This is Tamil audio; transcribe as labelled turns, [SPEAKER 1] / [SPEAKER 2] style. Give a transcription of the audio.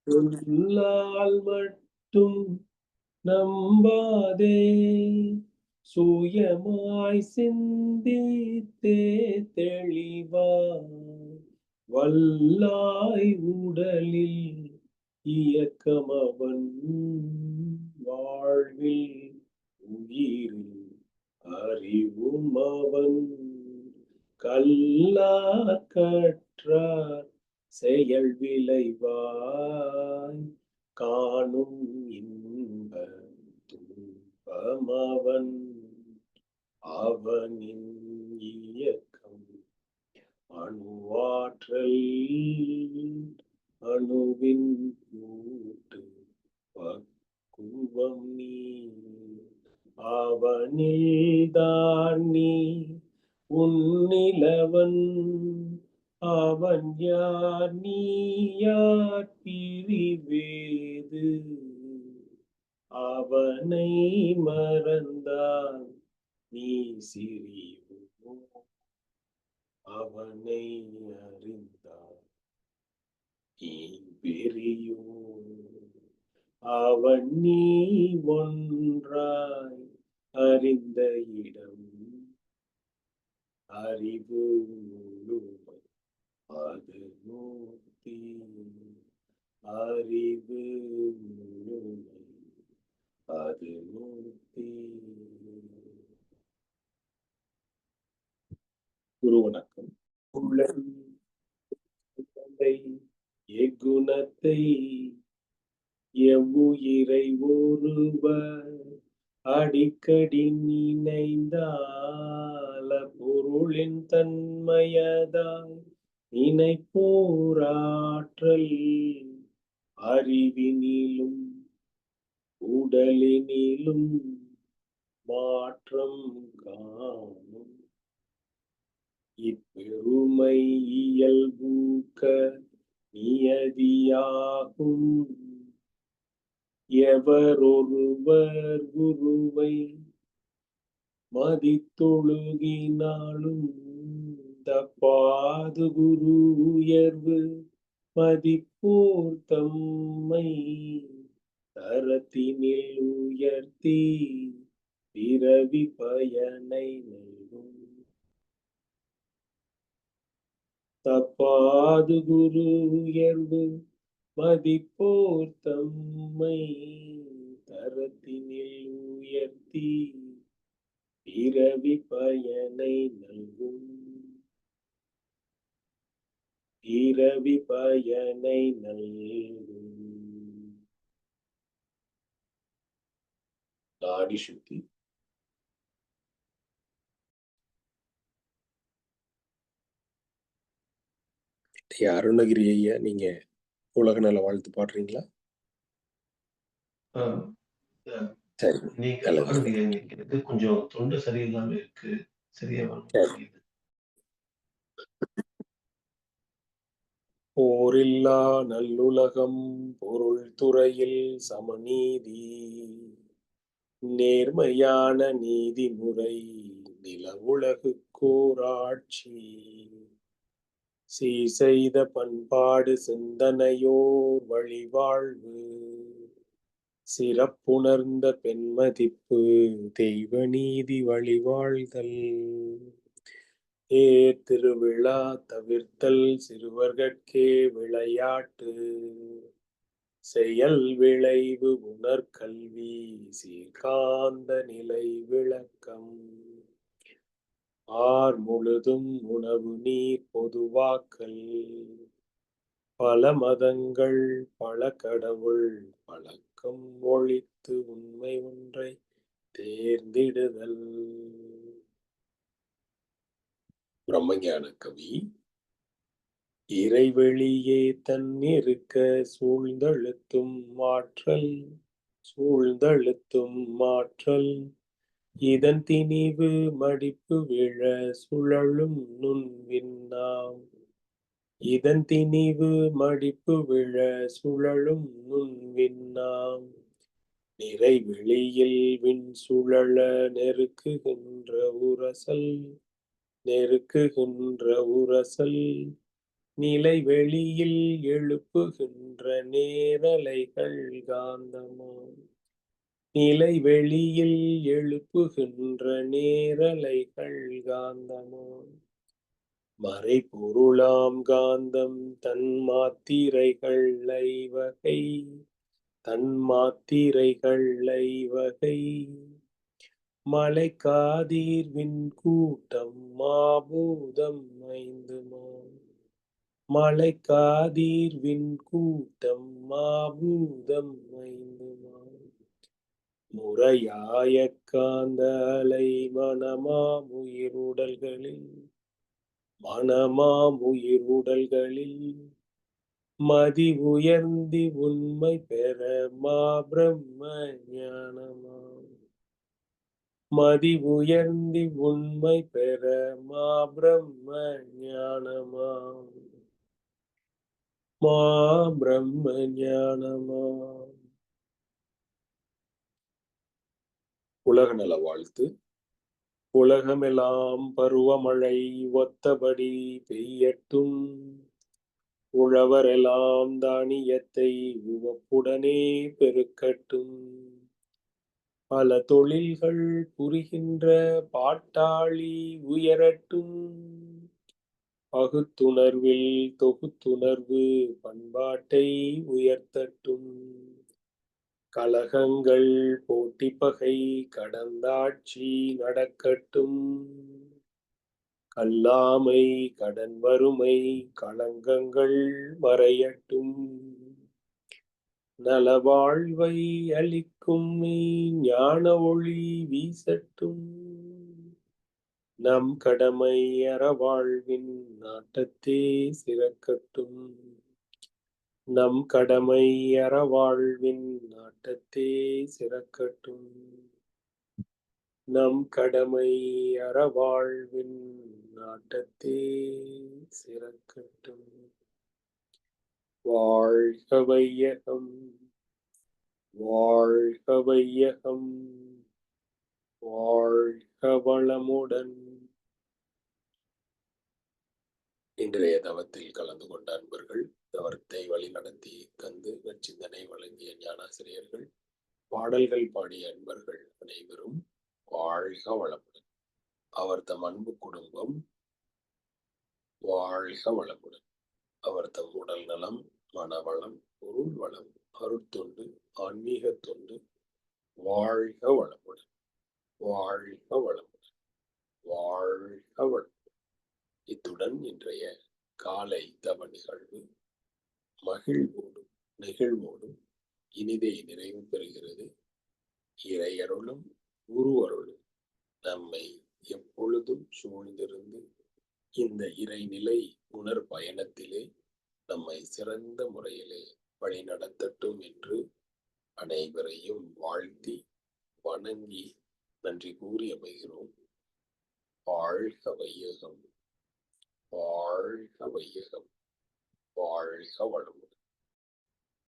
[SPEAKER 1] சொல்லால் மட்டும் நம்பாதே, சுயமாய் சிந்தித்தே தெளிவாய் வல்லாய் உடலில் இயக்கமவன் வாழ்வில் உயிரில் அறிவும் அவன் கல்லார் கற்றார் செயல் விளைவாய் காணும் இன்ப துன்பமவன் அவனின் இயக்கம் அணுவாற்றல் அணுவின் கூட்டு பக்குவம் நீ அவனில்தான் நீ உன்னிலவன் அவன் யார் நீ யார் பிரிவேது அவனை மறந்தான் நீ சிறியோ அவனை அறிந்தார் நீ பெரியோ அவன் நீ ஒன்றாய் அறிந்த இடம் அறிவு முழுமை அது மூர்த்தி அறிவு முழுமை அது மூர்த்தி. குரு வணக்கம். எக்குணத்தை எவ்வுயிரை ஒருவர் அடிக்கடி நினைந்தால பொருளின் தன்மையதாய் நினைப்போராற்றல் அறிவினிலும் உடலினிலும் மாற்றம் காணும் இப்பெருமை இயல்பூக்க நியதியாகும் எவரொருவர் குருவை மதித்தொழுகினாலும் தப்பாது குரு உயர்வு மதிப்போர் தம்மை தரத்தினில் உயர்த்தி பிறவி பயனை நல்கும் தப்பாது குரு உயர்வு மதிப்போர் தம்மை தரத்தினில் உயர்த்தி பிறவி பயனை நல்கும் பிறவி பயனை நல்கும். நாடி சுத்தி அருணகிரி ஐயா, நீங்க உலக நல வாழ்த்து பாடுறீங்களா? சரி,
[SPEAKER 2] நீங்க கொஞ்சம் தொண்டை சரியில்லாம இருக்கு, சரியா வரும்.
[SPEAKER 1] போரில்லா நல்லுலகம் பொருள் துறையில் சமநீதி நேர்மையான நீதிமுறை நில உலகுக்கோராட்சி செய்த பண்பாடு சிந்தனையோர் வழிவாழ்வு சிறப்புணர்ந்த பெண்மதிப்பு தெய்வ நீதி வழிவாழ்தல் திருவிழா தவிர்த்தல் சிறுவர்கட்கே விளையாட்டு செயல் விளைவு உணர்கல்வி சீர்காந்த நிலை விளக்கம் ஆர் முழுதும் உணவு நீர் பொதுவாக்கல் பல மதங்கள் பல கடவுள் பழக்கம் ஒழித்து உண்மை ஒன்றை தேர்ந்திடுதல். பிரம்மஞான கவி. இறைவெளியே தன்னிருக்க சூழ்ந்தழுத்தும் மாற்றல் இதன் திணிவு மடிப்பு விழ சுழலும் நுண்விண்ணாம் இதன் திணிவு மடிப்பு விழ சுழலும் நுண்விண்ணாம் நிறைவெளியில் விண் சுழல நெருக்குகின்ற உரசல் நிலை வெளியில் எழுப்புகின்ற நேரலைகள் காந்தமாம். நிலை வெளியில் எழுப்புகின்ற நேரலைகள் காந்தமாம். மறைபொருளாம் காந்தம் தன்மாத்திரைகள் ஐவகை. தன்மாத்திரைகள் ஐவகை. மலைக்காதீர்வின் கூட்டம் மாபூதம் ஐந்துமாம். மலைக்காதீர்வின் கூட்டம் மாபூதம் ஐந்துமாம். முறையாய காந்த அலை மனமாம் உயிருடல்களில் மதி உயர்ந்தி உண்மை பெற மா பிரம்ம ஞானமாம். மதி உயர்ந்தி உண்மை பெற மா பிரம்ம ஞானமாம். மா பிரம்ம ஞானமாம். உலக நல வாழ்த்து. உலகமெல்லாம் பருவமழை ஒத்தபடி பெய்யட்டும். உழவரெல்லாம் தானியத்தை உவப்புடனே பெருக்கட்டும். பல தொழில்கள் புரிகின்ற பாட்டாளி உயரட்டும். பகுத்துணர்வில் தொகுத்துணர்வு பண்பாட்டை உயர்த்தட்டும். கலகங்கள் போட்டி பகை கடந்தாட்சி நடக்கட்டும். கல்லாமை கடன் வறுமை களங்கங்கள் மறையட்டும். நலவாழ்வை அளிக்கும் ஞான ஒளி வீசட்டும். நம் கடமை அறவாழ்வின் நாட்டத்தே சிறக்கட்டும். நம் கடமை அறவாழ்வின் நாட்டத்தே சிறக்கட்டும். நம் கடமை அறவாழ்வின் நாட்டத்தே சிறக்கட்டும். வாழ்க வையகம். வாழ்க வையகம். வாழ்க வளமுடன். இன்றைய தவத்தில் கலந்து கொண்ட அன்பர்கள், தவத்தை வழிநடத்தி தந்து நற்சிந்தனை வழங்கிய ஞானாசிரியர்கள், பாடல்கள் பாடிய அன்பர்கள் அனைவரும் வாழ்க வளமுடன். அவர் தம் அன்பு குடும்பம் வாழ்க வளமுடன். அவர் தம் உடல் நலம், மனவளம், பொருள் வளம், அருட்தொண்டு, ஆன்மீக தொண்டு வாழ்க வளமுடன். வாழ்க வளமுடன். வாழ்க வளமுடன். இத்துடன் இன்றைய காலை தவ நிகழ்வு மகிழ்வோடும் நெகிழ்வோடும் இனிதே நிறைவு பெறுகிறது. இறையருளும் குருவருளும் நம்மை எப்பொழுதும் சூழ்ந்திருந்து இந்த இறைநிலை உணர் பயணத்திலே நம்மை சிறந்த முறையிலே வழிநடத்தட்டும் என்று அனைவரையும் வாழ்த்தி வணங்கி நன்றி கூறி அமைகிறோம். வாழ்க வையகம். வாழ்க வையகம். வாழ்க வளமுடன்.